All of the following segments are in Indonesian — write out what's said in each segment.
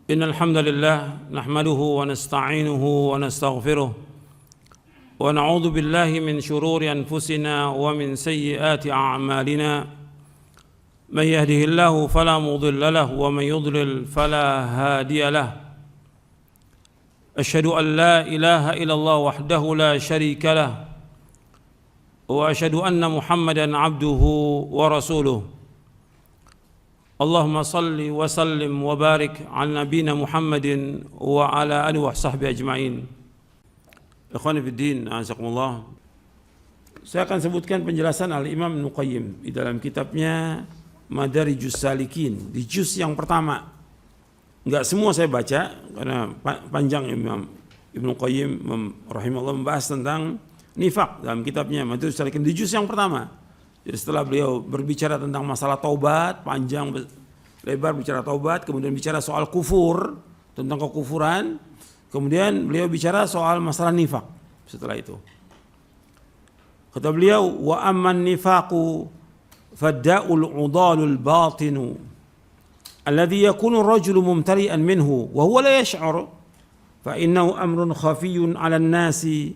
إن الحمد لله نحمده ونستعينه ونستغفره ونعوذ بالله من شرور أنفسنا ومن سيئات أعمالنا من يهده الله فلا مضل له ومن يضلل فلا هادي له أشهد أن لا إله إلا الله وحده لا شريك له وأشهد أن محمدا عبده ورسوله اللهم صل وسلم وبارك على نبينا محمد وعلى آله وصحبه أجمعين. Ikhwani fiddin, azakumullah. Saya akan sebutkan penjelasan Al-Imam Ibnu Qayyim di dalam kitabnya Madarijus Salikin di juz yang pertama. Enggak semua saya baca karena panjang. Imam Ibnu Qayyim rahimahullah membahas tentang nifaq dalam kitabnya Madarijus Salikin di juz yang pertama. Jadi setelah beliau berbicara tentang masalah taubat, panjang lebar bicara taubat, kemudian bicara soal kufur, tentang kekufuran, kemudian beliau bicara soal masalah nifaq setelah itu. Kata beliau, wa amman nifaqu fadda'ul udalul batinu alladhi yakunu ar-rajulu mumtali'an minhu wa huwa la yash'ur fa innahu amrun khafiyyun 'ala an-nasi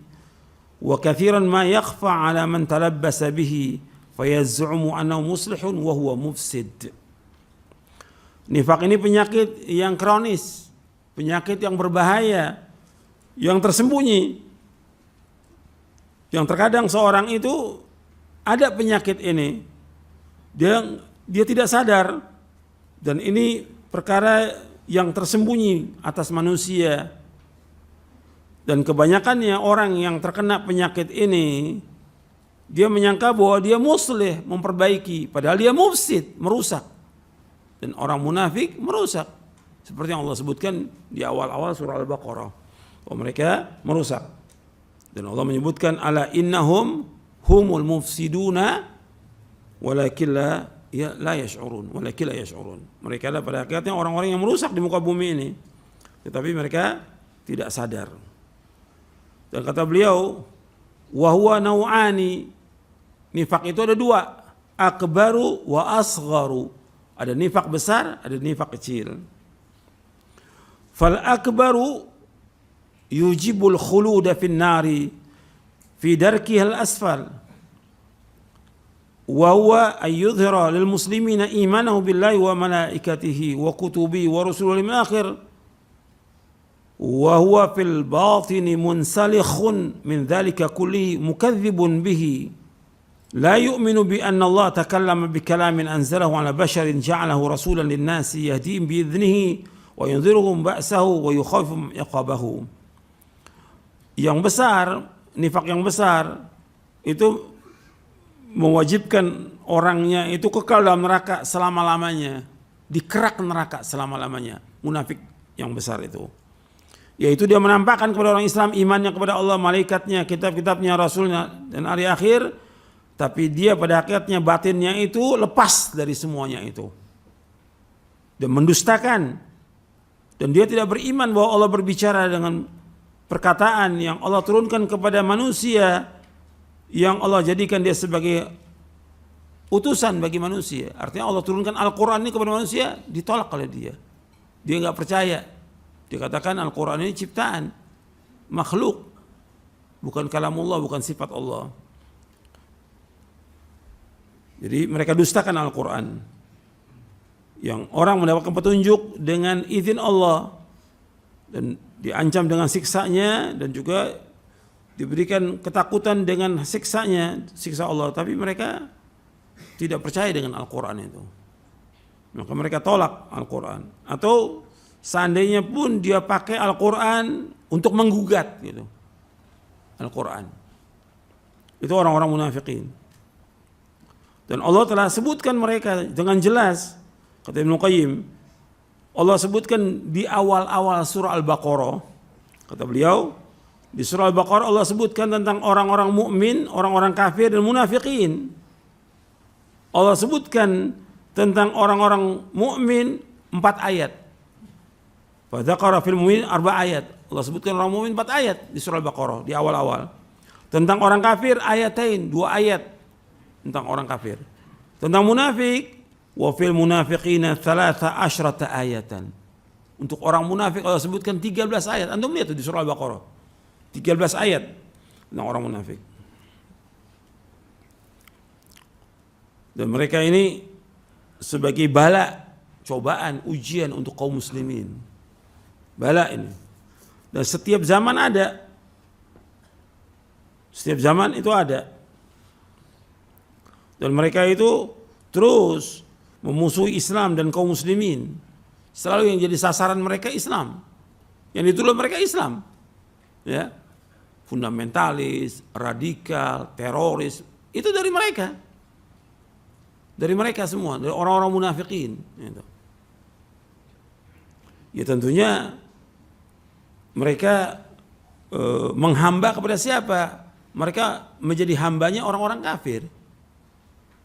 wa kathiran ma yakhfa 'ala man talabbasa bihi fayaz'umu annahu muslihun wa huwa mufsid. Nifaq ini penyakit yang kronis, penyakit yang berbahaya, yang tersembunyi. Yang terkadang seorang itu ada penyakit ini, dia tidak sadar, dan ini perkara yang tersembunyi atas manusia. Dan kebanyakannya orang yang terkena penyakit ini, dia menyangka bahwa dia muslih, memperbaiki, padahal dia mufsid, merusak. Dan orang munafik merusak. Seperti yang Allah sebutkan di awal-awal surah Al-Baqarah, bahwa mereka merusak. Dan Allah menyebutkan ala innahum humul mufsiduna walakin la yash'urun, walakin la yash'urun. Mereka adalah pada hakikatnya orang-orang yang merusak di muka bumi ini, tetapi mereka tidak sadar. Dan kata beliau, wa huwa nau'ani. Nifaq itu ada dua, akbaru wa asgharu. Ada nifaq besar, ada nifaq kecil. Fal akbaru yujibul khuluda fin nari fi darkiha al asfal. Wa huwa ay yudhira lil muslimina imanahu billahi wa malaikatihi wa kutubihi wa rusulihi min akhir. Wa huwa fil batini munsalikhun min dhalika kullihi mukadzibun bihi. لا يؤمن بأن الله تكلم بكلام أنزله على بشر جعله رسولا للناس يهديهم بإذنه وينذرهم بأسه ويخافهم عقابه. Yang besar, nifaq yang besar itu mewajibkan orangnya itu kekal dalam neraka selama-lamanya, dikerak neraka selama-lamanya. Munafik yang besar itu, yaitu dia menampakkan kepada orang Islam imannya kepada Allah, malaikatnya, kitab-kitabnya, rasulnya dan hari akhir, tapi dia pada hakikatnya batinnya itu lepas dari semuanya itu. Dan mendustakan. Dan dia tidak beriman bahwa Allah berbicara dengan perkataan yang Allah turunkan kepada manusia, yang Allah jadikan dia sebagai utusan bagi manusia. Artinya Allah turunkan Al-Quran ini kepada manusia, ditolak oleh dia. Dia nggak percaya. Dia katakan Al-Quran ini ciptaan, makhluk, bukan kalamullah, bukan sifat Allah. Jadi mereka dustakan Al-Quran, yang orang mendapatkan petunjuk dengan izin Allah dan diancam dengan siksanya, dan juga diberikan ketakutan dengan siksanya, siksa Allah. Tapi mereka tidak percaya dengan Al-Quran itu, maka mereka tolak Al-Quran. Atau seandainya pun dia pakai Al-Quran untuk menggugat gitu, Al-Quran. Itu orang-orang munafikin. Dan Allah telah sebutkan mereka dengan jelas. Kata Ibnu Qayyim, Allah sebutkan di awal-awal surah Al-Baqarah. Kata beliau, di surah Al-Baqarah Allah sebutkan tentang orang-orang mukmin, orang-orang kafir dan munafikin. Allah sebutkan tentang orang-orang mukmin 4 ayat. Fa dzakara fil mu'minin 4 ayat. Allah sebutkan orang mukmin 4 ayat di surah Al-Baqarah di awal-awal. Tentang orang kafir ayatain, 2 ayat tentang orang kafir. Tentang munafik, wa fil munafiqina 13 ayatan. Untuk orang munafik Allah sebutkan 13 ayat. Antum lihat di surah Al-Baqarah. 13 ayat tentang orang munafik. Dan mereka ini sebagai bala, cobaan, ujian untuk kaum muslimin. Bala ini. Dan setiap zaman ada. Setiap zaman itu ada. Dan mereka itu terus memusuhi Islam dan kaum muslimin. Selalu yang jadi sasaran mereka Islam. Yang dituduh mereka Islam. Ya. Fundamentalis, radikal, teroris, itu dari mereka. Dari mereka semua, dari orang-orang munafikin. Gitu. Ya tentunya mereka menghamba kepada siapa? Mereka menjadi hambanya orang-orang kafir.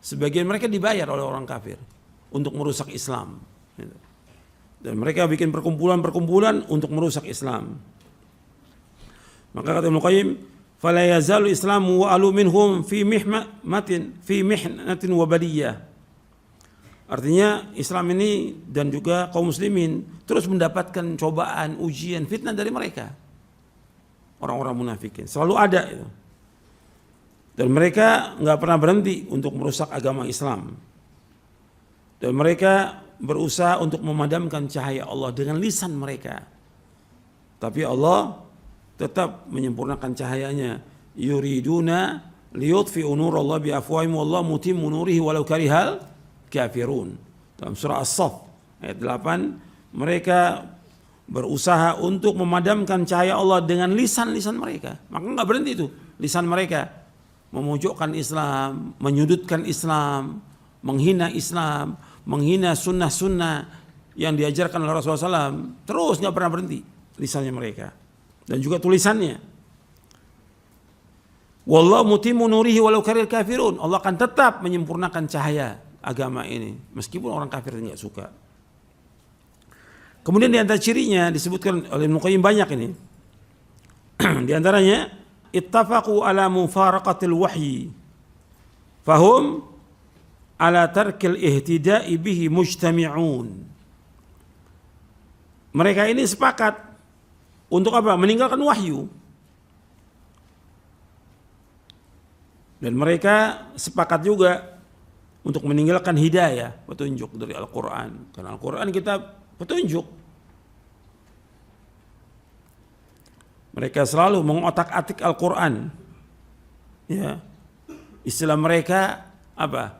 Sebagian mereka dibayar oleh orang kafir untuk merusak Islam. Gitu. Dan mereka bikin perkumpulan-perkumpulan untuk merusak Islam. Maka kata Ibnu Qayyim, fala yazalu islamu wa alu minhum fi mihnatin wa baliyah. Artinya Islam ini dan juga kaum muslimin terus mendapatkan cobaan, ujian, fitnah dari mereka. Orang-orang munafikin selalu ada itu. Dan mereka enggak pernah berhenti untuk merusak agama Islam. Dan mereka berusaha untuk memadamkan cahaya Allah dengan lisan mereka. Tapi Allah tetap menyempurnakan cahayanya. Yuriduna liyutfi'u nurallahi biafwahihim wallahu mutimmu nurihi walau karihal kafirun. Dalam surah As-Saff ayat 8, mereka berusaha untuk memadamkan cahaya Allah dengan lisan-lisan mereka. Maka enggak berhenti itu lisan mereka memojokkan Islam, menyudutkan Islam, menghina Islam, menghina sunnah-sunnah yang diajarkan oleh Rasulullah SAW. Terus nggak pernah berhenti lisannya mereka dan juga tulisannya. Wallahu mutimmu nurihi walau karihal kafirun. Allah akan tetap menyempurnakan cahaya agama ini meskipun orang kafir tidak suka. Kemudian di antara cirinya disebutkan oleh Ibnu Qayyim banyak ini. Di antaranya ittafaqu ala mufaraqatil wahyi fahum ala tarkil ihtida'i bihi mujtami'un. Mereka ini sepakat untuk apa? Meninggalkan wahyu. Dan mereka sepakat juga untuk meninggalkan hidayah, petunjuk dari Al-Quran. Karena Al-Quran kita petunjuk. Mereka selalu mengotak-atik Al-Quran. Ya. Istilah mereka apa?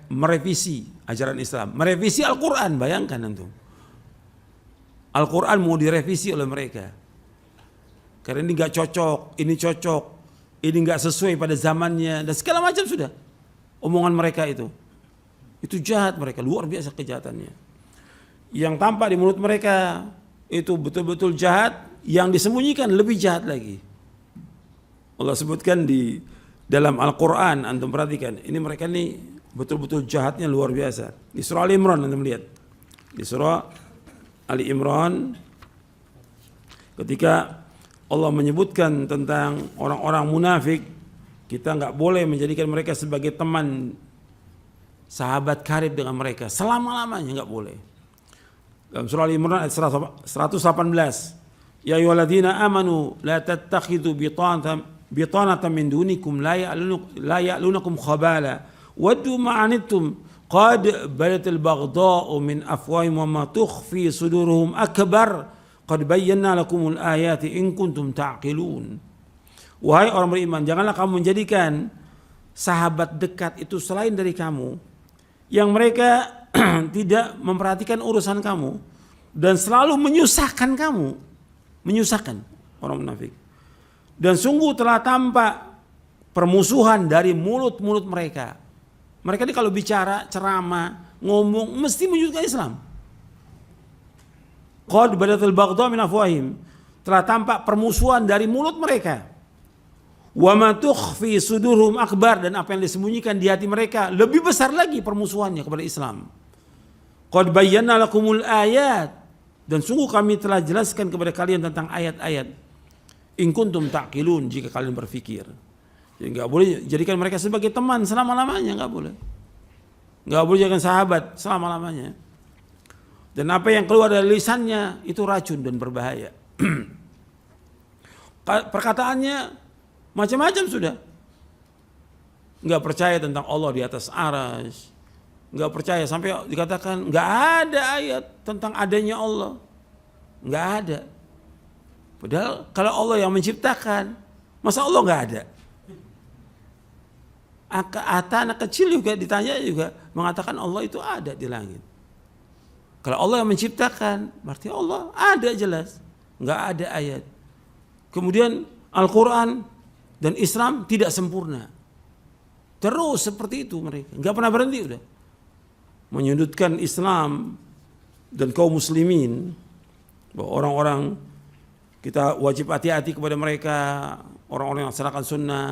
Merevisi ajaran Islam. Merevisi Al-Quran, bayangkan antum. Al-Quran mau direvisi oleh mereka. Karena ini gak cocok, ini cocok, ini gak sesuai pada zamannya, dan segala macam sudah. Omongan mereka itu. Itu jahat mereka, luar biasa kejahatannya. Yang tampak di mulut mereka itu betul-betul jahat. Yang disembunyikan lebih jahat lagi. Allah sebutkan di dalam Al-Quran, antum perhatikan, ini mereka ini betul-betul jahatnya luar biasa. Di surah Ali Imran antum lihat. Di surah Ali Imran ketika Allah menyebutkan tentang orang-orang munafik, kita enggak boleh menjadikan mereka sebagai teman, sahabat karib dengan mereka selama-lamanya, enggak boleh. Dalam surah Ali Imran ayat 118, ya ayyuhalladzina amanu la tattakhidhu bitanatan min dunikum la ya'lunukum khabala waddu ma anittum qad badatil baghdha'u min afwahihim wa ma tukhfi suduruhum akbar qad bayyana lakumul ayati in kuntum ta'qilun. Wahai orang beriman, janganlah kamu menjadikan sahabat dekat itu selain dari kamu yang mereka tidak memperhatikan urusan kamu dan selalu menyusahkan kamu. Menyusahkan orang munafik. Dan sungguh telah tampak permusuhan dari mulut-mulut mereka. Mereka ini kalau bicara, ceramah, ngomong mesti menyudutkan Islam. Qad badatil baghdha min afwahim. Telah tampak permusuhan dari mulut mereka. Wa ma tukhfi suduruhum akbar, dan apa yang disembunyikan di hati mereka lebih besar lagi permusuhannya kepada Islam. Qad bayyana lakumul ayat, dan sungguh kami telah jelaskan kepada kalian tentang ayat-ayat. In kuntum ta'qilun, jika kalian berfikir. Jadi enggak boleh jadikan mereka sebagai teman selama-lamanya, enggak boleh. Enggak boleh jadikan sahabat selama-lamanya. Dan apa yang keluar dari lisannya itu racun dan berbahaya. Perkataannya macam-macam sudah. Nggak percaya tentang Allah di atas arsy, nggak percaya sampai dikatakan nggak ada ayat tentang adanya Allah, nggak ada. Padahal kalau Allah yang menciptakan, masa Allah nggak ada? Anak kecil juga ditanya juga mengatakan Allah itu ada di langit. Kalau Allah yang menciptakan, berarti Allah ada jelas, nggak ada ayat. Kemudian Al-Quran dan Islam tidak sempurna. Terus seperti itu mereka, nggak pernah berhenti udah. Menyudutkan Islam dan kaum muslimin, bahwa orang-orang kita wajib hati-hati kepada mereka, orang-orang yang melaksanakan sunnah,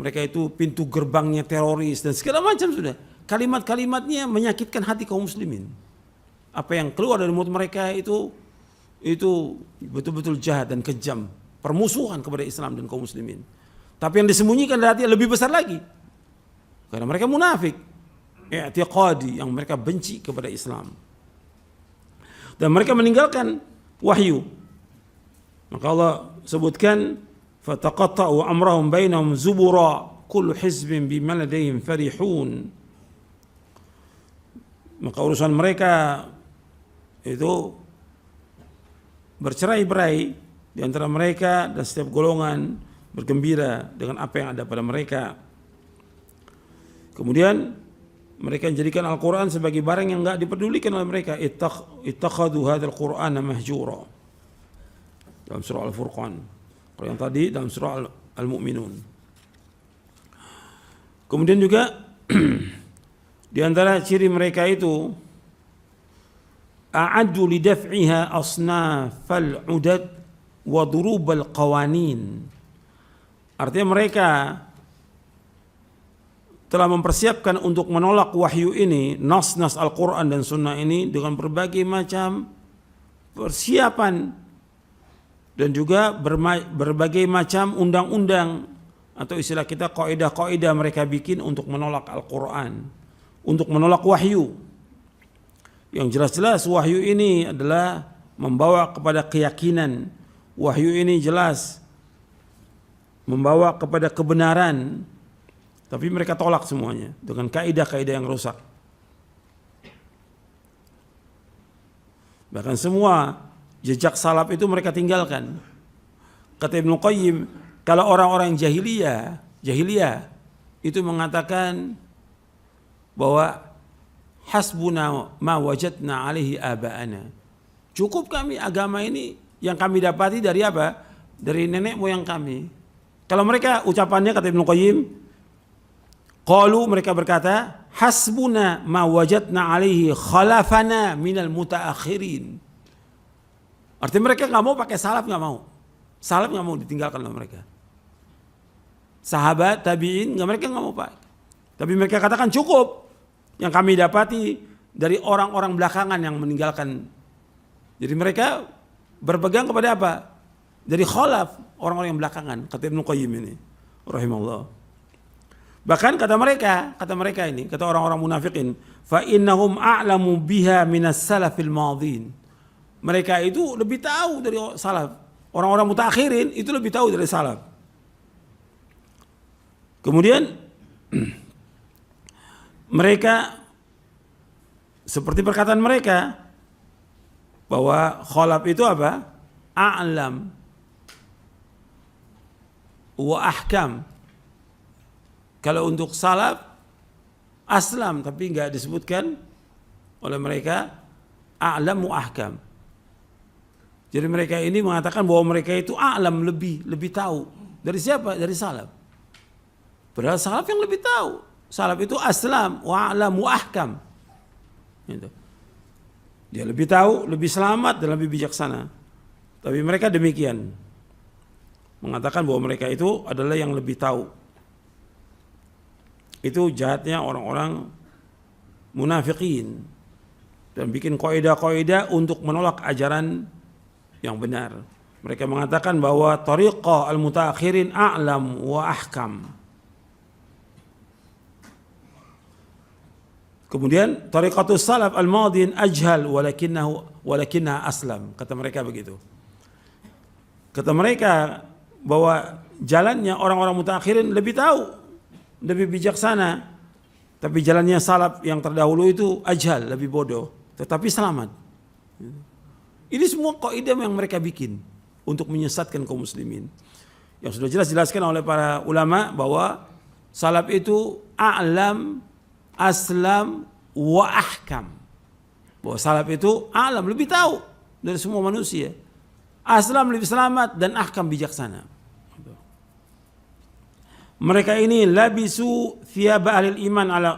mereka itu pintu gerbangnya teroris dan segala macam sudah. Kalimat-kalimatnya menyakitkan hati kaum muslimin. Apa yang keluar dari mulut mereka itu betul-betul jahat dan kejam, permusuhan kepada Islam dan kaum muslimin. Tapi yang disembunyikan dari hati lebih besar lagi, karena mereka munafik, i'tiqadi, yang mereka benci kepada Islam. Dan mereka meninggalkan wahyu. Maka Allah sebutkan, fataqatta'u amrahum bainahum zubura kullu hizbin bima ladaihim farihun. Maka urusan mereka itu bercerai-berai di antara mereka, dan setiap golongan bergembira dengan apa yang ada pada mereka. Kemudian mereka menjadikan Al-Quran sebagai barang yang enggak dipedulikan oleh mereka. Ittakhadhu hadzal Qur'ana mahjura, dalam surah Al-Furqan. Kalau yang tadi dalam surah Al-Mu'minun. Kemudian juga di antara ciri mereka itu, a'addu lidaf'iha asnafal udad wa durubal qawanin. Artinya mereka telah mempersiapkan untuk menolak wahyu ini, nas-nas Al-Quran dan Sunnah ini, dengan berbagai macam persiapan dan juga berbagai macam undang-undang atau istilah kita kaidah-kaidah mereka bikin untuk menolak Al-Quran, untuk menolak wahyu. Yang jelas-jelas wahyu ini adalah membawa kepada keyakinan, wahyu ini jelas membawa kepada kebenaran, tapi mereka tolak semuanya dengan kaidah-kaidah yang rusak. Bahkan semua jejak salaf itu mereka tinggalkan. Kata Ibnu Qayyim, kalau orang-orang jahiliyah itu mengatakan bahwa hasbuna ma wajadna alaihi aba'ana. Cukup kami agama ini yang kami dapati dari apa? Dari nenek moyang kami. Kalau mereka ucapannya, kata Ibnu Qayyim, qalu, mereka berkata, hasbuna ma wajadna alaihi khalafana minal mutaakhirin. Artinya mereka nggak mau pakai salaf, nggak mau. Salaf nggak mau ditinggalkan oleh mereka. Sahabat, tabi'in, mereka nggak mau pakai. Tapi mereka katakan cukup yang kami dapati dari orang-orang belakangan yang meninggalkan. Jadi mereka berpegang kepada apa? Dari khalaf, orang-orang yang belakangan, kata Ibnu Qayyim ini rahimahullah. Bahkan kata mereka ini, kata orang-orang munafikin, fa innahum a'lamu biha minas salafil madhin. Mereka itu lebih tahu dari salaf. Orang-orang mutaakhirin itu lebih tahu dari salaf. Kemudian mereka seperti perkataan mereka bahwa khalaf itu apa? A'lam wa ahkam. Kalau untuk salaf aslam, tapi enggak disebutkan oleh mereka a'lam wa ahkam. Jadi mereka ini mengatakan bahwa mereka itu a'lam, lebih tahu. Dari siapa? Dari salaf. Padahal salaf yang lebih tahu. Salaf itu aslam wa a'lam wa ahkam. Gitu. Dia lebih tahu, lebih selamat dan lebih bijaksana. Tapi mereka demikian, mengatakan bahwa mereka itu adalah yang lebih tahu. Itu jahatnya orang-orang munafikin, dan bikin kaidah-kaidah untuk menolak ajaran yang benar. Mereka mengatakan bahwa tariqah al-mutaakhirin a'lam wa ahkam. Kemudian tariqatus salaf al-madin ajhal walakinnaha aslam. Kata mereka begitu. Kata mereka bahwa jalannya orang-orang mutakhirin lebih tahu, lebih bijaksana. Tapi jalannya salaf yang terdahulu itu ajhal, lebih bodoh, tetapi selamat. Ini semua kaidah yang mereka bikin untuk menyesatkan kaum muslimin. Yang sudah jelas dijelaskan oleh para ulama bahwa salaf itu a'lam, aslam, wa ahkam. Bahwa salaf itu a'lam, lebih tahu dari semua manusia. Aslam lebih selamat dan ahkam bijaksana. Mereka ini labisu thiyaba ahlil iman ala.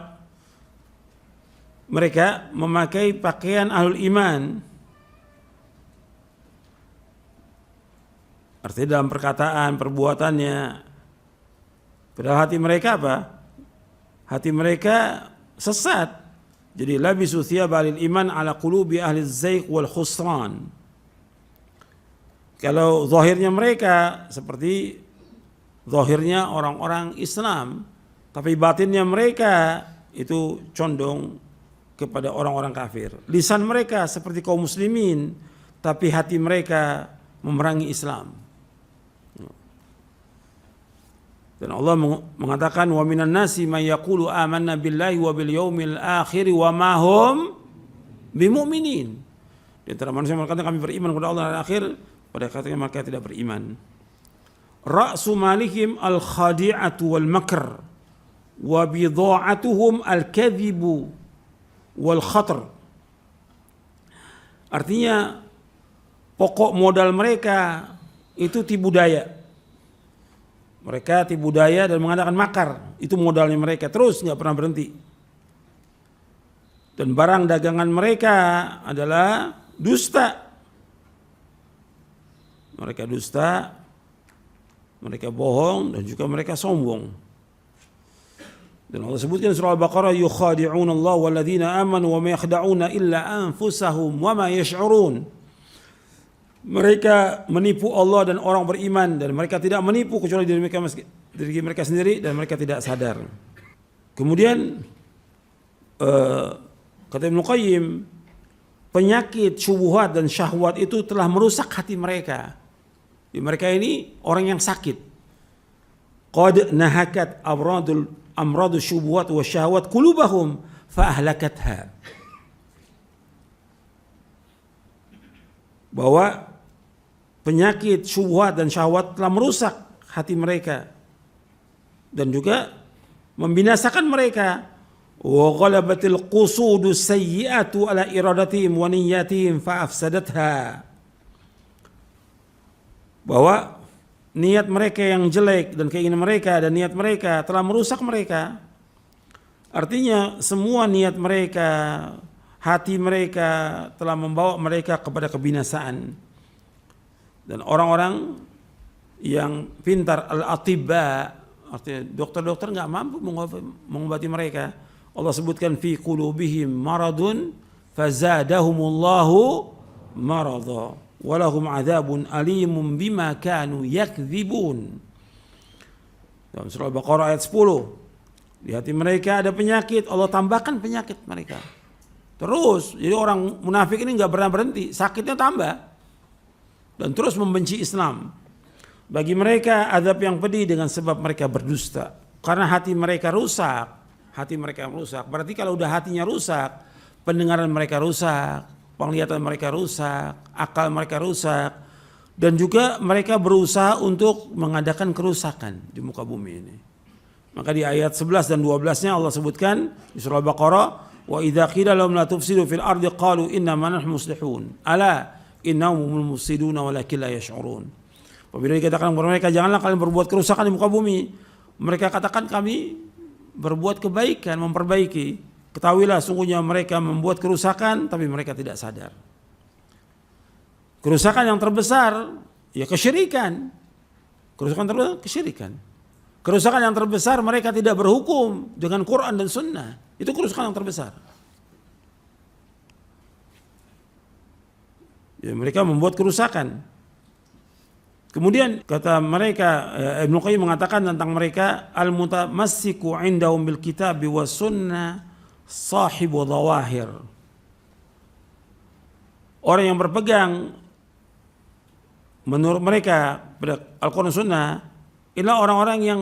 Mereka memakai pakaian ahlul iman. Artinya dalam perkataan, perbuatannya. Padahal hati mereka apa? Hati mereka sesat. Jadi labisu thiyaba ahlil iman ala qulubi ahli zaiq wal khusran. Kalau zahirnya mereka seperti zahirnya orang-orang Islam, tapi batinnya mereka itu condong kepada orang-orang kafir. Lisan mereka seperti kaum muslimin, tapi hati mereka memerangi Islam. Dan Allah mengatakan wa minan nasi may yaqulu amanna billahi wa bil yaumil akhir wa ma hum bimumin. Di antara manusia yang mengatakan kami beriman kepada Allah dan akhir, pada katanya mereka tidak beriman. Ra'su malihim al-khadi'atu wal makr wa bidha'atuhum al-kadhibu wal khatr. Artinya pokok modal mereka itu tipu daya. Mereka tipu daya dan mengadakan makar. Itu modalnya mereka, terus nggak pernah berhenti. Dan barang dagangan mereka adalah dusta. Mereka dusta, mereka bohong, dan juga mereka sombong. Dan Allah sebutkan surah Al-Baqarah, yukhadi'una Allah walladzina amanu wa ma yakhda'una illa anfusahum wa ma yash'urun. Mereka menipu Allah dan orang beriman, dan mereka tidak menipu kecuali diri mereka sendiri, dan mereka tidak sadar. Kemudian kata Ibnu Qayyim, penyakit syubhat dan syahwat itu telah merusak hati mereka. Mereka ini orang yang sakit. Qad nahakat amradu syubhat wa syahwat qulubahum fa ahlakatha. Bahwa penyakit syubhat dan syahwat telah merusak hati mereka dan juga membinasakan mereka. Wa ghalabatil qusudus sayyi'atu ala iradatihim wa niyyatihim fa afsadatha. Bahwa niat mereka yang jelek dan keinginan mereka dan niat mereka telah merusak mereka. Artinya semua niat mereka, hati mereka telah membawa mereka kepada kebinasaan. Dan orang-orang yang pintar, al-atibba, artinya dokter-dokter nggak mampu mengobati mereka. Allah sebutkan fi qulubihim maradun fazadahumullahu maradha walahum adzabun alimun bima kanu yakdzibun. Dalam surah Al-Baqarah ayat 10. Di hati mereka ada penyakit, Allah tambahkan penyakit mereka. Terus, jadi orang munafik ini nggak pernah berhenti, sakitnya tambah dan terus membenci Islam. Bagi mereka azab yang pedih dengan sebab mereka berdusta, karena hati mereka rusak. Hati mereka rusak. Berarti kalau udah hatinya rusak, pendengaran mereka rusak, penglihatan mereka rusak, akal mereka rusak, dan juga mereka berusaha untuk mengadakan kerusakan di muka bumi ini. Maka di ayat 11 dan 12-nya Allah sebutkan di surah Al-Baqarah, wa idza qila lahum la tufsidu fil ardi qalu inna ma nahnu muslihun ala innahum humul mufsiduna walakin la yash'urun. Apabila dikatakan kepada mereka janganlah kalian berbuat kerusakan di muka bumi, mereka katakan kami berbuat kebaikan, memperbaiki. Ketahuilah sungguhnya mereka membuat kerusakan tapi mereka tidak sadar. Kerusakan yang terbesar ya kesyirikan. Kerusakan terbesar kesyirikan. Kerusakan yang terbesar mereka tidak berhukum dengan Quran dan Sunnah. Itu kerusakan yang terbesar. Ya, mereka membuat kerusakan. Kemudian kata mereka, Ibnu Qayyim mengatakan tentang mereka, al-mutamassiku indahum bil kitabi was sunnah sahibu dhawahir. Orang yang berpegang menurut mereka pada Al-Quran Sunnah inilah orang-orang yang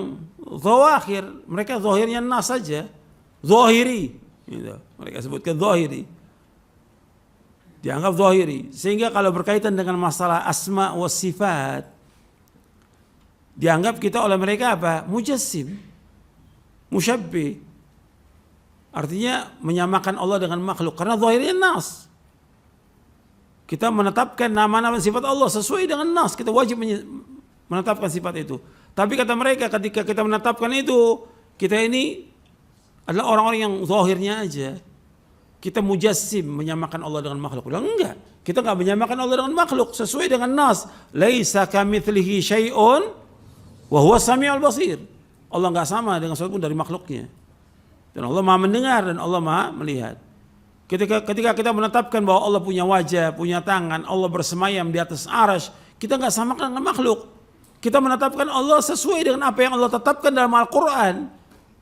zawahir, mereka zahirnya nas saja, zahiri, gitu. Mereka sebutkan zahiri, dianggap zahiri. Sehingga kalau berkaitan dengan masalah asma wa sifat, dianggap kita oleh mereka apa? Mujassim, musyabbih. Artinya menyamakan Allah dengan makhluk karena zahirnya nas. Kita menetapkan nama-nama sifat Allah sesuai dengan nas, kita wajib menetapkan sifat itu. Tapi kata mereka ketika kita menetapkan itu, kita ini adalah orang-orang yang zahirnya aja. Kita mujassim, menyamakan Allah dengan makhluk. Enggak, kita enggak menyamakan Allah dengan makhluk, sesuai dengan nas. Laisa kamitslihi syai'un wa huwa samiul basir. Allah enggak sama dengan sesuatu pun dari makhluknya. Dan Allah Maha mendengar dan Allah Maha melihat. Ketika kita menetapkan bahwa Allah punya wajah, punya tangan, Allah bersemayam di atas arasy, kita enggak samakan dengan makhluk. Kita menetapkan Allah sesuai dengan apa yang Allah tetapkan dalam Al-Quran,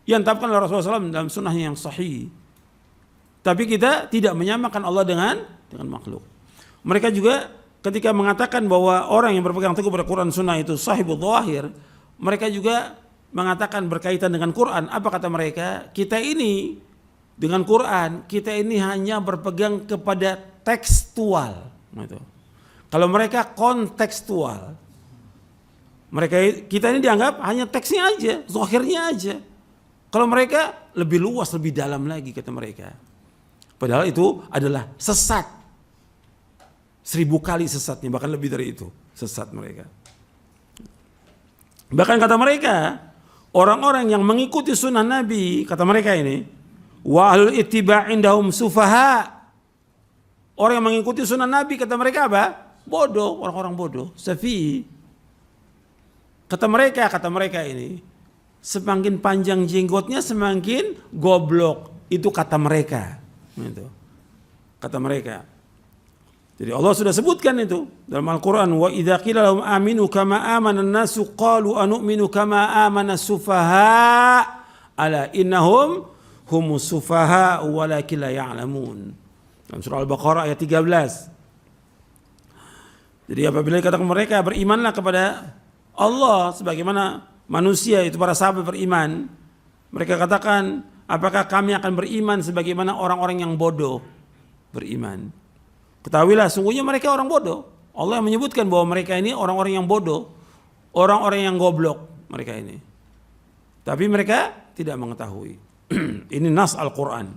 yang ditetapkan oleh Rasulullah SAW dalam sunnahnya yang sahih. Tapi kita tidak menyamakan Allah dengan makhluk. Mereka juga ketika mengatakan bahwa orang yang berpegang teguh pada Quran Sunnah itu sahibul dhawahir, mereka juga mengatakan berkaitan dengan Quran. Apa kata mereka? Kita ini dengan Quran, kita ini hanya berpegang kepada tekstual. Kalau mereka kontekstual, kita ini dianggap hanya teksnya aja, zahirnya aja. Kalau mereka lebih luas, lebih dalam lagi kata mereka. Padahal itu adalah sesat. 1000 kali sesatnya, bahkan lebih dari itu sesat mereka. Bahkan kata mereka, orang-orang yang mengikuti sunnah Nabi, kata mereka ini, wa ahlul ittiba' indahum sufaha. Orang yang mengikuti sunnah Nabi kata mereka apa? Bodoh, orang-orang bodoh, safi. Kata mereka ini, semakin panjang jenggotnya semakin goblok. Itu kata mereka. Itu. Kata mereka. Jadi Allah sudah sebutkan itu dalam Al-Quran. Wa idza qila lahum aminu kama amana an-nasu qalu anu'minu kama amana as-sufaha ala innahum humus sufaha walakin la ya'lamun. Dalam surah Al-Baqarah ayat 13. Jadi apabila dikatakan mereka berimanlah kepada Allah sebagaimana manusia itu para sahabat beriman, mereka katakan, apakah kami akan beriman sebagaimana orang-orang yang bodoh beriman? Ketahuilah sungguhnya mereka orang bodoh. Allah yang menyebutkan bahwa mereka ini orang-orang yang bodoh, orang-orang yang goblok mereka ini. Tapi mereka tidak mengetahui. Ini nas Al-Quran.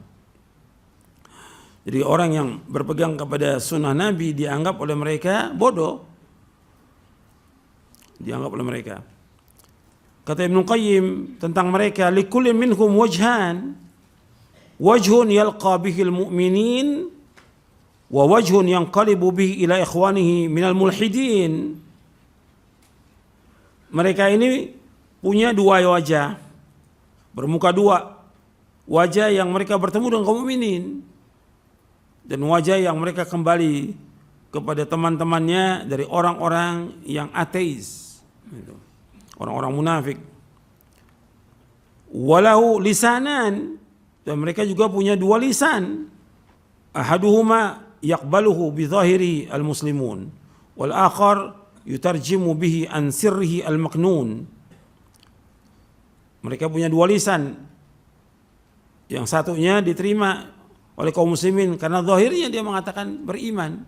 Jadi orang yang berpegang kepada sunnah Nabi dianggap oleh mereka bodoh. Dianggap oleh mereka. Kata Ibnu Qayyim tentang mereka, likullin minhum wajhan, wajhun yalqa bihil mu'minin, wa wajhun yanqalibu bihi ila ikhwanihi minal mulhidin. Mereka ini punya dua wajah, bermuka dua. Wajah yang mereka bertemu dengan kaum mukminin, dan wajah yang mereka kembali kepada teman-temannya dari orang-orang yang ateis, orang-orang munafik. Walahu lisanan, dan mereka juga punya dua lisan. Ahaduhuma yaqbaluhu bi zahiri al-muslimun, wal akhar yutarjimu bihi an sirrihi al-maknun. Mereka punya dua lisan. Yang satunya diterima oleh kaum muslimin karena zahirnya dia mengatakan beriman.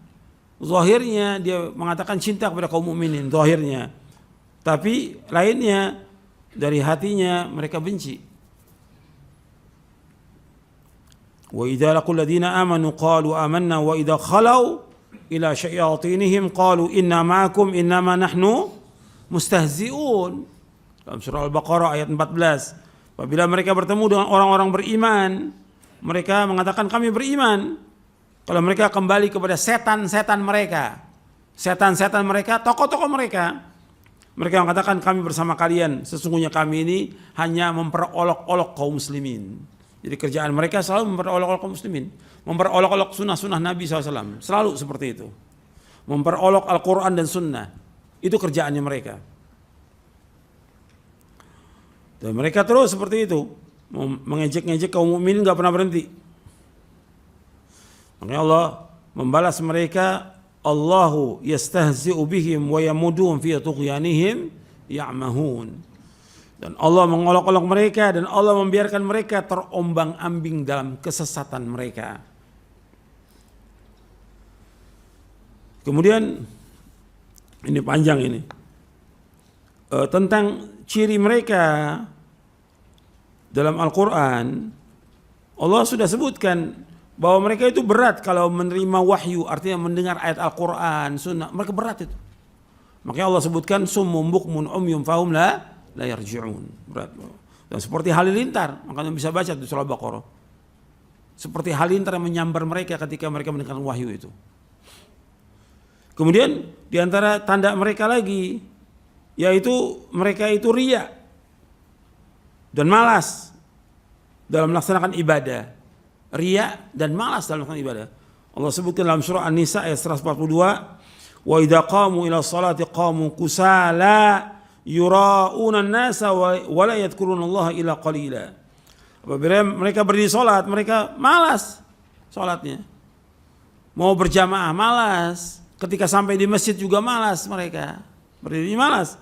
Zahirnya dia mengatakan cinta kepada kaum mukminin, zahirnya. Tapi lainnya dari hatinya mereka benci. Wa idza laqul ladina amanu qalu amanna wa idza khalau ila syayatinihim qalu inna ma'akum innama nahnu mustahzi'un. Dalam surah Al-Baqarah ayat 14. Apabila mereka bertemu dengan orang-orang beriman, mereka mengatakan kami beriman. Kalau mereka kembali kepada setan-setan mereka, tokoh-tokoh mereka, mereka mengatakan kami bersama kalian. Sesungguhnya kami ini hanya memperolok-olok kaum muslimin. Jadi kerjaan mereka selalu memperolok-olok kaum muslimin, memperolok-olok sunnah-sunnah Nabi SAW. Selalu seperti itu. Memperolok Al-Quran dan sunnah. Itu kerjaannya mereka. Dan mereka terus seperti itu, mengejek-ngejek kaum mukminin, nggak pernah berhenti. Makanya Allah membalas mereka, Allahu yastahzi'u bihim wa yamudun fi tughyanihim ya'mahun. Dan Allah mengolok-olok mereka dan Allah membiarkan mereka terombang-ambing dalam kesesatan mereka. Kemudian ini panjang ini. Tentang ciri mereka dalam Al-Quran, Allah sudah sebutkan bahwa mereka itu berat kalau menerima wahyu, artinya mendengar ayat Al-Quran, sunnah, mereka berat itu. Makanya Allah sebutkan summum bukmun umyum fahum la yarji'un. Berat. Dan seperti halilintar, makanya bisa baca di surah Al-Baqarah. Seperti halilintar yang menyambar mereka ketika mereka mendengar wahyu itu. Kemudian di antara tanda mereka lagi, yaitu mereka itu riya dan malas dalam melaksanakan ibadah. Riya dan malas dalam melaksanakan ibadah. Allah sebutkan dalam surah An-Nisa ayat 142, wa idza qamu ila sholati qamu kusala yura'una an-nasa wa la yadhkuruna Allah illa qalila. Apabila mereka berdiri salat, mereka malas salatnya. Mau berjamaah malas, ketika sampai di masjid juga malas mereka. Berdiri malas.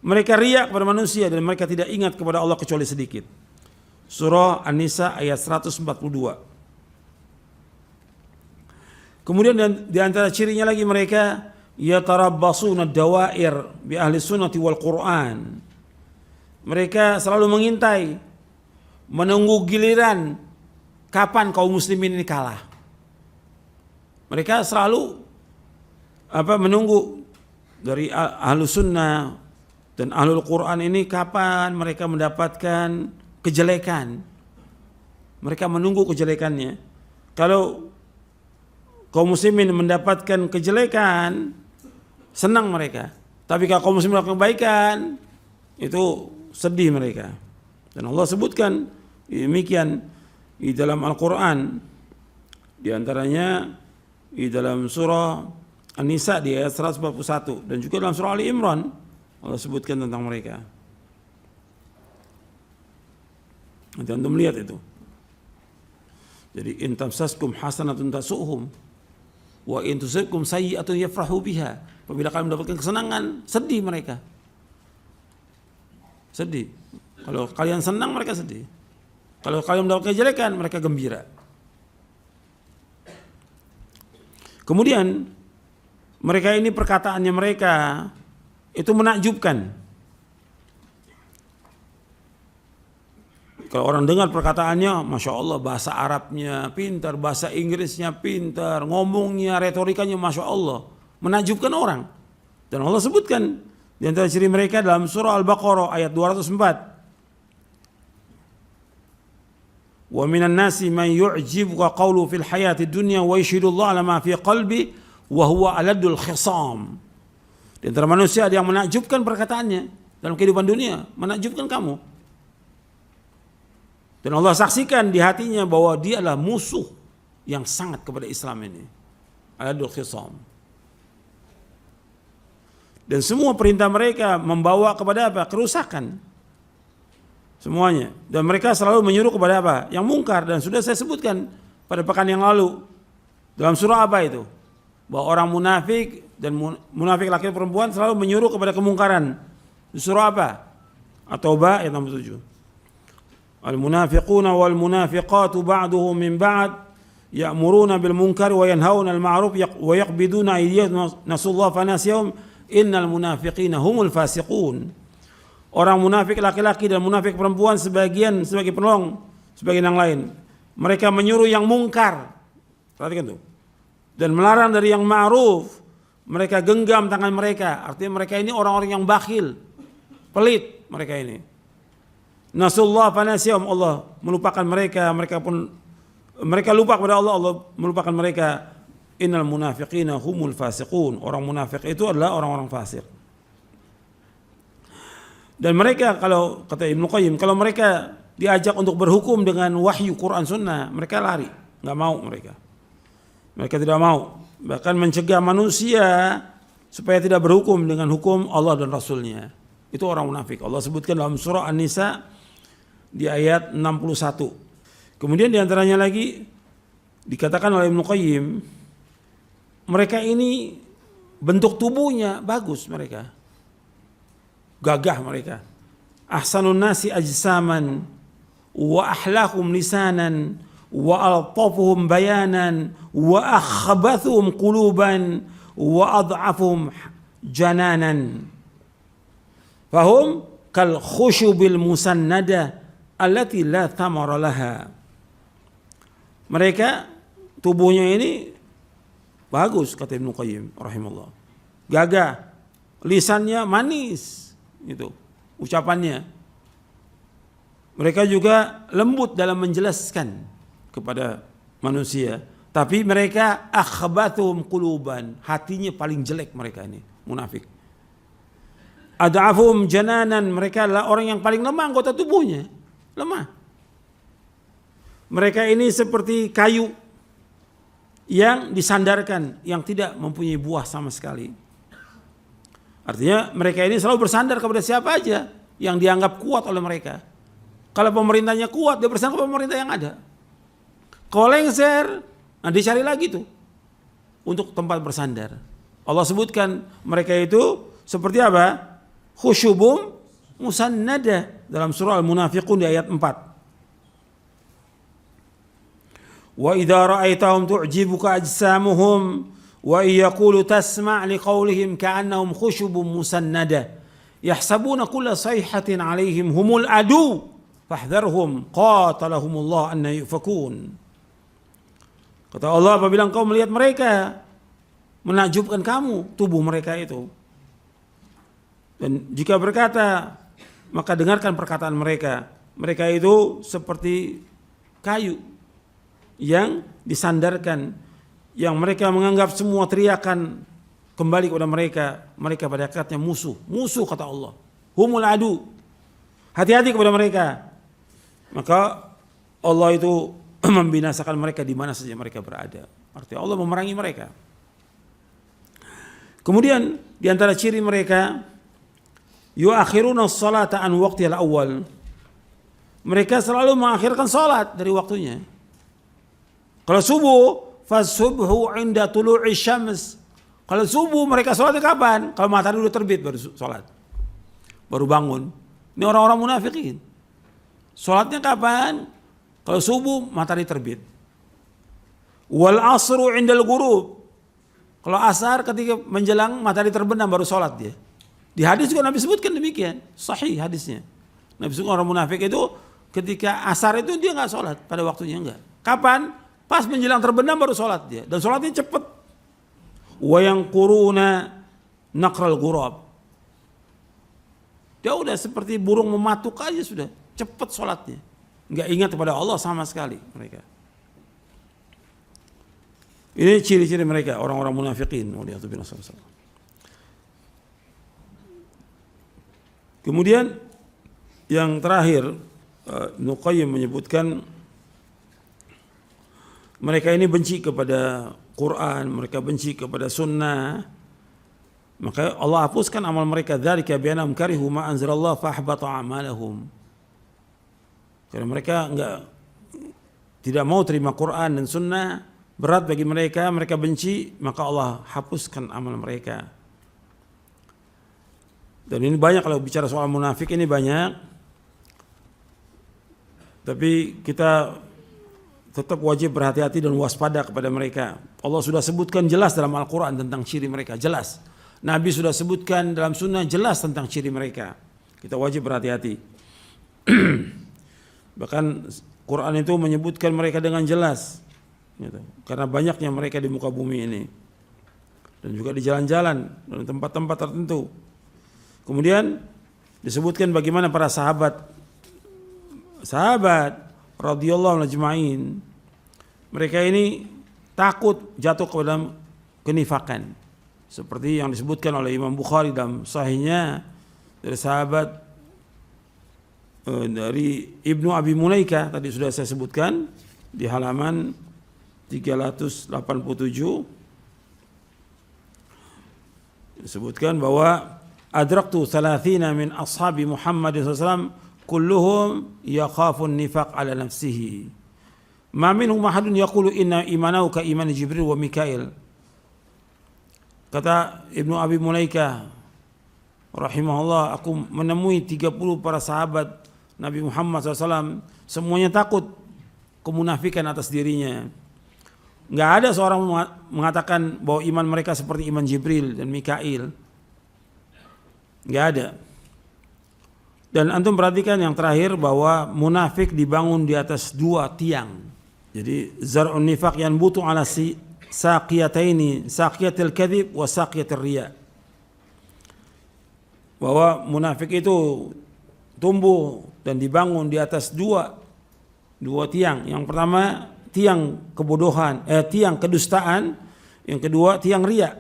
Mereka riya kepada manusia dan mereka tidak ingat kepada Allah kecuali sedikit. Surah An-Nisa ayat 142. Kemudian di antara cirinya lagi mereka yatarabbasuna dawair bi ahli sunnati wal Qur'an. Mereka selalu mengintai, menunggu giliran kapan kaum muslimin ini kalah. Mereka selalu menunggu dari ahlu sunnah dan ahlul Quran ini kapan mereka mendapatkan kejelekan. Mereka menunggu kejelekannya. Kalau kaum muslimin mendapatkan kejelekan, senang mereka. Tapi kalau kaum muslimin melakukan kebaikan, itu sedih mereka. Dan Allah sebutkan demikian di dalam Al-Quran. Di antaranya di dalam surah An-Nisa di ayat 141 dan juga dalam surah Ali Imran Allah sebutkan tentang mereka. Nanti antum melihat itu. Jadi in tamsaskum hasanatun tasu'hum wa in tusibkum sayyi'atun yafrahu biha. Apabila kalian mendapatkan kesenangan, sedih mereka. Sedih. Kalau kalian senang, mereka sedih. Kalau kalian mendapatkan kejelekan, mereka gembira. Kemudian mereka ini perkataannya mereka itu menakjubkan. Kalau orang dengar perkataannya, Masya Allah bahasa Arabnya pintar, bahasa Inggrisnya pintar, ngomongnya, retorikanya Masya Allah. Menakjubkan orang. Dan Allah sebutkan di antara ciri mereka dalam surah Al-Baqarah ayat 204. Wa minan nasi man yu'jibuka qawlu fil hayati dunya wa yashhadullah ala ma fi qalbi wa huwa aladul khisam. Di antara manusia ada yang menakjubkan perkataannya dalam kehidupan dunia, menakjubkan kamu. Dan Allah saksikan di hatinya bahwa dia adalah musuh yang sangat kepada Islam ini. Aladul khisam. Dan semua perintah mereka membawa kepada apa? Kerusakan. Semuanya. Dan mereka selalu menyuruh kepada apa? Yang mungkar. Dan sudah saya sebutkan pada pekan yang lalu. Dalam surah apa itu? Bahwa orang munafik dan munafik laki perempuan selalu menyuruh kepada kemungkaran. Di surah apa? At-Taubah ayat 67. Al-munafiquna wal munafiqatu ba'duhum min ba'd ya'muruna bil munkari wa yanhauna al ma'ruf wa yaqbiduna aydiyahum nasallahu fanasiyahum innal munafiqina humul fasiqun. Orang munafik laki-laki dan munafik perempuan sebagian sebagai penolong, sebagian yang lain. Mereka menyuruh yang mungkar. Perhatikan tuh. Dan melarang dari yang ma'ruf. Mereka genggam tangan mereka. Artinya mereka ini orang-orang yang bakhil, pelit mereka ini. Nasallahu fanasiyahum, Allah melupakan mereka, mereka lupa kepada Allah, Allah melupakan mereka. Innal munafiqina humul fasiqun. Orang munafik itu adalah orang-orang fasik. Dan mereka, kalau kata Ibnu Qayyim, kalau mereka diajak untuk berhukum dengan wahyu Quran Sunnah, mereka lari, nggak mau mereka. Mereka tidak mau, bahkan mencegah manusia supaya tidak berhukum dengan hukum Allah dan Rasulnya. Itu orang munafik. Allah sebutkan dalam surah An-Nisa di ayat 61. Kemudian diantaranya lagi dikatakan oleh Ibnu Qayyim, mereka ini bentuk tubuhnya bagus, mereka gagah, mereka ahsanun nasi ajsaman wa ahlaqum lisanan wa altafuhum bayanan wa akhbathuhum quluban wa ad'afuhum jananan fahum kal khushubil musannada allati la thamara laha. Mereka tubuhnya ini bagus, kata Ibnu Qayyim rahimahullah, gagah, lisannya manis, itu ucapannya. Mereka juga lembut dalam menjelaskan kepada manusia, tapi mereka akhbathum quluban, hatinya paling jelek mereka ini, munafik. Ad'afum jananan, mereka adalah orang yang paling lemah anggota tubuhnya, lemah. Mereka ini seperti kayu yang disandarkan, yang tidak mempunyai buah sama sekali. Artinya mereka ini selalu bersandar kepada siapa aja yang dianggap kuat oleh mereka. Kalau pemerintahnya kuat, dia bersandar kepada pemerintah yang ada. Kalau lengser, nah dicari lagi tuh untuk tempat bersandar. Allah sebutkan mereka itu seperti apa? Khusyubum musannada dalam surah Al-Munafiqun di ayat 4. Wa idza ra'aitahum tu'jibuka ajsamuhum wa yaqulu tasma' liqaulihim ka'annahum khushubun musannada yahsabuna kulla sayhatin 'alaihim humul adu fahdharhum qatalahumullah anna yufakun. Kata Allah, apabila engkau melihat mereka, menakjubkan kamu tubuh mereka itu. Dan jika berkata, maka dengarkan perkataan mereka. Mereka itu seperti kayu yang disandarkan, yang mereka menganggap semua teriakan kembali kepada mereka. Mereka pada hakikatnya musuh, kata Allah. Humul adu. Hati-hati kepada mereka. Maka Allah itu membinasakan mereka di mana saja mereka berada. Artinya Allah memerangi mereka. Kemudian di antara ciri mereka, yuakhiruna as-salata an waqtil awal. Mereka selalu mengakhirkan salat dari waktunya. Kalau subuh, fasubhu inda tulu'i syams. Kalau subuh mereka salatnya kapan? Kalau matahari udah terbit baru salat. Baru bangun. Ini orang-orang munafikin. Salatnya kapan? Kalau subuh matahari terbit. Wal asru indal ghurub. Kalau asar ketika menjelang matahari terbenam baru salat dia. Di hadis juga Nabi sebutkan demikian, sahih hadisnya. Nabi sebutkan orang munafik itu ketika asar itu dia nggak salat pada waktunya, enggak. Kapan? Pas menjelang terbenam baru sholat dia. Dan sholatnya cepat. Wa yanquruna naqral ghurab. Dia udah seperti burung mematuk aja sudah. Cepat sholatnya. Enggak ingat kepada Allah sama sekali mereka. Ini ciri-ciri mereka, orang-orang munafikin. Kemudian yang terakhir, Ibnu Qayyim menyebutkan mereka ini benci kepada Quran, mereka benci kepada sunnah. Maka Allah hapuskan amal mereka. Dzalika bi annahum karihu ma anzalallahu fa ahbata a'malahum. Karena mereka tidak mau terima Quran dan sunnah, berat bagi mereka, mereka benci, maka Allah hapuskan amal mereka. Dan ini banyak, kalau bicara soal munafik ini banyak. Tapi kita tetap wajib berhati-hati dan waspada kepada mereka. Allah sudah sebutkan jelas dalam Al-Quran tentang ciri mereka, jelas. Nabi sudah sebutkan dalam sunnah jelas tentang ciri mereka. Kita wajib berhati-hati. Bahkan Quran itu menyebutkan mereka dengan jelas. Gitu. Karena banyaknya mereka di muka bumi ini. Dan juga di jalan-jalan, dan tempat-tempat tertentu. Kemudian disebutkan bagaimana para sahabat radhiyallahu ajma'in, mereka ini takut jatuh ke dalam kenifakan, seperti yang disebutkan oleh Imam Bukhari dalam sahihnya dari sahabat dari Ibnu Abi Mulaikah, tadi sudah saya sebutkan di halaman 387, disebutkan bahwa adraktu 30 min ashabi Muhammad sallallahu alaihi wasallam kulluhum yakhafun nifaq ala nafsihi Ma minhum ahadun yaqulu inna imanahu ka iman Jibril wa Mikail. Kata Ibnu Abi Mulaika rahimahullah, aku menemui 30 para sahabat Nabi Muhammad SAW, semuanya takut kemunafikan atas dirinya. Nggak ada seorang mengatakan bahwa iman mereka seperti iman Jibril dan Mikail. Nggak ada. Dan antum perhatikan yang terakhir bahwa munafik dibangun di atas 2 tiang. Jadi zar'un nifaq yanbutu ala saqiyataini, saqiyatil kadhib wa saqiyatir riya. Bahwa munafik itu tumbuh dan dibangun di atas dua tiang. Yang pertama tiang kebodohan, tiang kedustaan. Yang kedua tiang riya.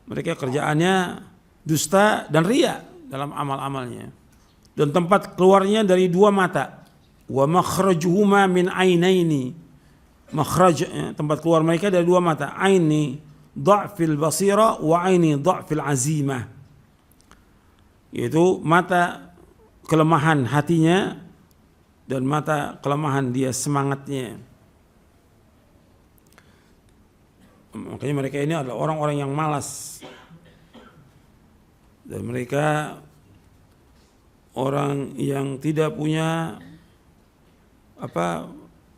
Mereka kerjaannya dusta dan riya dalam amal-amalnya. Dan tempat keluarnya dari 2 mata. Wa makhrajuhuma min ainaini. Makhraj, tempat keluar mereka dari 2 mata. Aini dha'fil basira wa aini dha'fil azimah. Yaitu mata kelemahan hatinya dan mata kelemahan dia semangatnya. Makanya mereka ini adalah orang-orang yang malas. Dan mereka orang yang tidak punya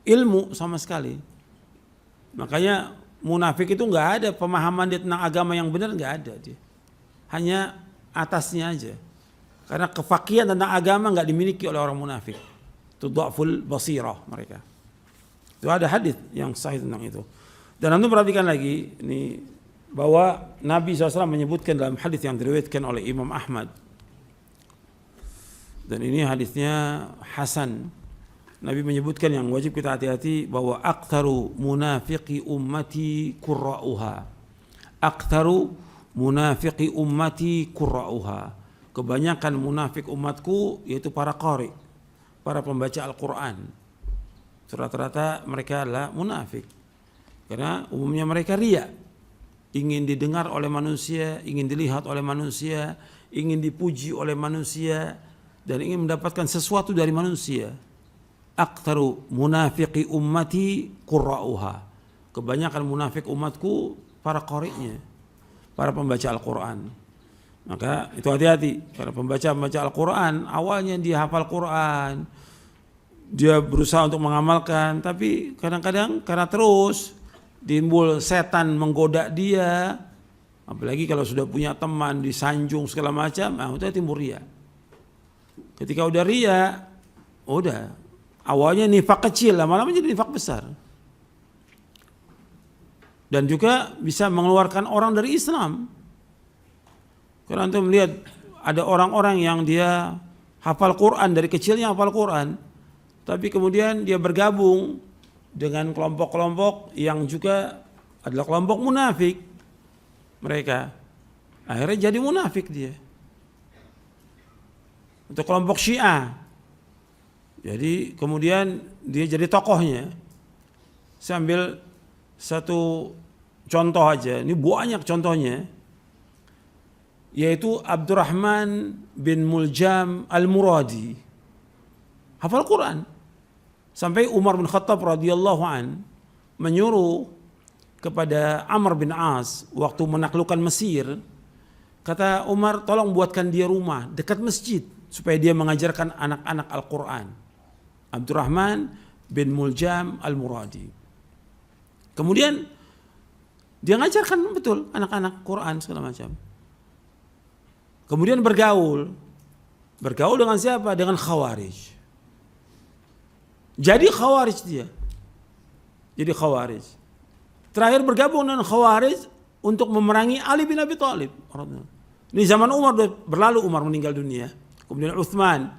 ilmu sama sekali. Makanya munafik itu nggak ada pemahaman dia tentang agama yang benar, nggak ada dia. Hanya atasnya aja. Karena kefakihan tentang agama nggak dimiliki oleh orang munafik. Itu dha'ful basirah mereka. Itu ada hadis yang sahih tentang itu. Dan antum perhatikan lagi ini bahwa Nabi SAW menyebutkan dalam hadis yang diriwayatkan oleh Imam Ahmad. Dan ini hadisnya hasan. Nabi menyebutkan yang wajib kita hati-hati bahwa aktsaru munafiqi ummati qurra'uha. Aktsaru munafiqi ummati qurra'uha. Kebanyakan munafik umatku yaitu para qari, para pembaca Al-Qur'an. Rata-rata mereka adalah munafik. Karena umumnya mereka riya. Ingin didengar oleh manusia, ingin dilihat oleh manusia, ingin dipuji oleh manusia, dan ingin mendapatkan sesuatu dari manusia. Aktsaru munafiqi ummati qurra'uha. Kebanyakan munafik umatku para qari'nya, para pembaca Al-Qur'an. Maka itu hati-hati. Para pembaca Al-Qur'an awalnya dia hafal Qur'an, dia berusaha untuk mengamalkan, tapi kadang-kadang karena terus timbul setan menggoda dia, apalagi kalau sudah punya teman disanjung segala macam, udah timbul riya. Ketika udah riya, udah awalnya nifak kecil, lama-lama jadi nifak besar. Dan juga bisa mengeluarkan orang dari Islam. Karena antum melihat ada orang-orang yang dia hafal Quran, dari kecilnya hafal Quran, tapi kemudian dia bergabung dengan kelompok-kelompok yang juga adalah kelompok munafik. Mereka akhirnya jadi munafik dia. Untuk kelompok Syiah. Jadi kemudian dia jadi tokohnya. Saya ambil satu contoh aja, ini banyak contohnya, yaitu Abdurrahman bin Muljam Al-Muradi. Hafal Quran. Sampai Umar bin Khattab radhiyallahu an menyuruh kepada Amr bin As waktu menaklukkan Mesir, kata Umar, tolong buatkan dia rumah dekat masjid supaya dia mengajarkan anak-anak Al-Quran. Abdurrahman bin Muljam Al-Muradi. Kemudian dia ngajarkan betul anak-anak Quran segala macam. Kemudian bergaul dengan siapa? Dengan Khawarij. Jadi Khawarij dia. Jadi Khawarij. Terakhir bergabung dengan Khawarij untuk memerangi Ali bin Abi Thalib. Ini zaman Umar berlalu, Umar meninggal dunia. Kemudian Utsman.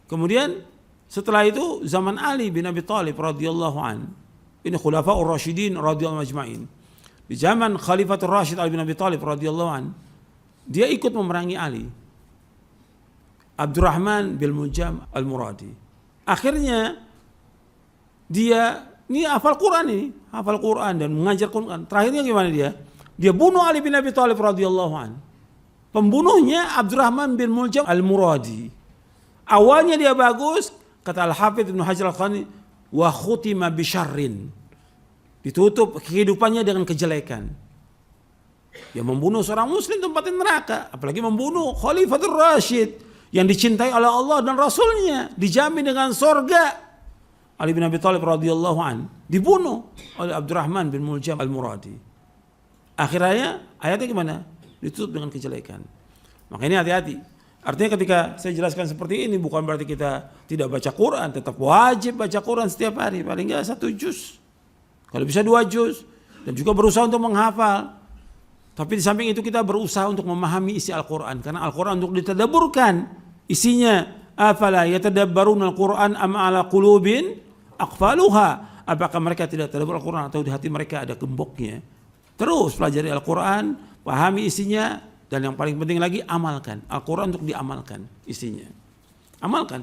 Kemudian setelah itu zaman Ali bin Abi Thalib radhiyallahu an. Ini Khulafaur Rasyidin radhiyallahu majma'in. Di zaman Khalifatul Rasyid Ali bin Abi Thalib radhiyallahu an, dia ikut memerangi Ali. Abdurrahman bin Muljam Al-Muradi. Akhirnya dia ini hafal Quran dan mengajar Quran. Terakhirnya gimana dia? Dia bunuh Ali bin Abi Thalib radhiyallahu an. Pembunuhnya Abdurrahman bin Muljam Al-Muradi. Awalnya dia bagus, kata Al-Hafidz Ibnu Hajar Al-Asqalani, wa khutima bisyarrin. Ditutup kehidupannya dengan kejelekan. Ya membunuh seorang muslim tempatin neraka, apalagi membunuh Khalifatul Rasyid yang dicintai oleh Allah dan Rasulnya, dijamin dengan sorga. Ali bin Abi Thalib radhiyallahu an dibunuh oleh Abdurrahman bin Muljam al-Muradi. Akhirnya ayatnya gimana? Ditutup dengan kejelekan. Maka ini hati-hati. Artinya ketika saya jelaskan seperti ini bukan berarti kita tidak baca Quran, tetap wajib baca Quran setiap hari, paling enggak 1 juz. Kalau bisa 2 juz, dan juga berusaha untuk menghafal. Tapi di samping itu kita berusaha untuk memahami isi Al-Quran. Karena Al-Quran untuk ditadabburkan. Isinya, afala yatadabbaruna al-Quran am ala qulubin aqfaluha. Apakah mereka tidak tadabbur Al-Quran atau di hati mereka ada gemboknya. Terus pelajari Al-Quran, pahami isinya, dan yang paling penting lagi amalkan. Al-Quran untuk diamalkan isinya. Amalkan.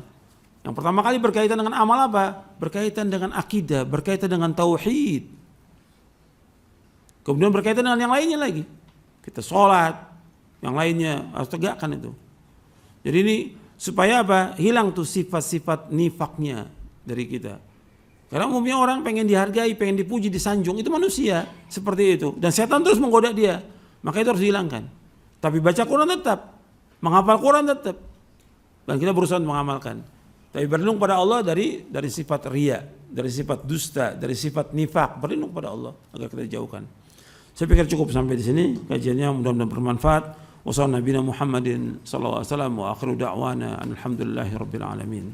Yang pertama kali berkaitan dengan amal apa? Berkaitan dengan akidah, berkaitan dengan tauhid. Kemudian berkaitan dengan yang lainnya lagi. Kita sholat, yang lainnya harus tegakkan itu. Jadi ini supaya apa? Hilang tuh sifat-sifat nifaknya dari kita. Karena umumnya orang pengen dihargai, pengen dipuji, disanjung, itu manusia seperti itu. Dan setan terus menggoda dia. Maka itu harus dihilangkan. Tapi baca Quran tetap, menghafal Quran tetap. Dan kita berusaha untuk mengamalkan. Tapi berlindung pada Allah dari sifat riya, dari sifat dusta, dari sifat nifak. Berlindung pada Allah agar kita jauhkan. Saya pikir cukup sampai di sini kajiannya, mudah-mudahan bermanfaat. Wassalamualaikum warahmatullahi wabarakatuh. Wa akhiru da'wana alhamdulillahi rabbil alamin.